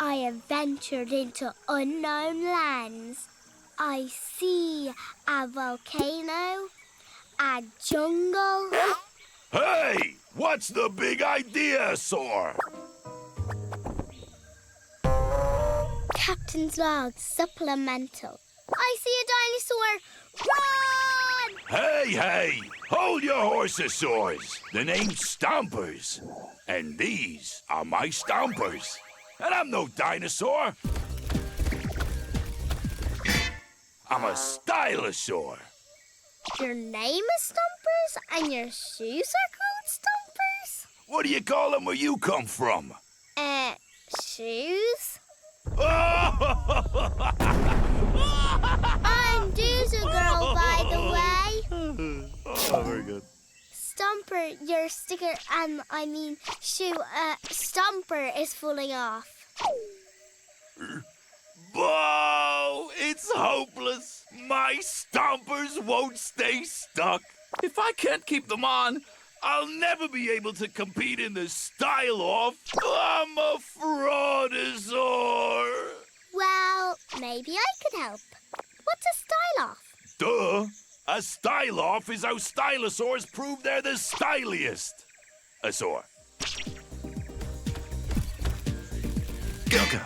I have ventured into unknown lands. I see a volcano, a jungle. Hey, what's the big idea, Sor? Captain's log supplemental. I see a dinosaur. Run! Hey, hold your horses, Sors. The name's Stompers. And these are my Stompers. And I'm no dinosaur. I'm a stylosaur. Your name is Stompers and your shoes are called Stompers? What do you call them where you come from? Shoes? Oh, I'm Doodle Girl, by the way. oh, very good. Stomper, your sticker, shoe, Stomper is falling off. Whoa! It's hopeless. My Stompers won't stay stuck. If I can't keep them on, I'll never be able to compete in the style-off. I'm a fraudosaur. Well, maybe I could help. What's a style-off? Duh. A style-off is how stylosaurs prove they're the styliest. Asaur. Go-go.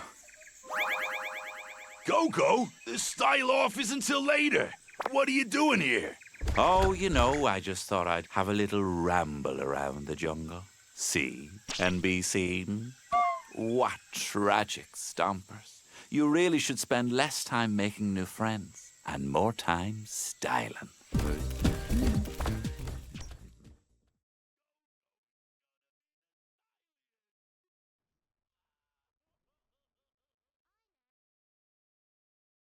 Go-go? The style-off isn't till later. What are you doing here? Oh, you know, I just thought I'd have a little ramble around the jungle. See and be seen. What tragic Stompers. You really should spend less time making new friends and more time styling.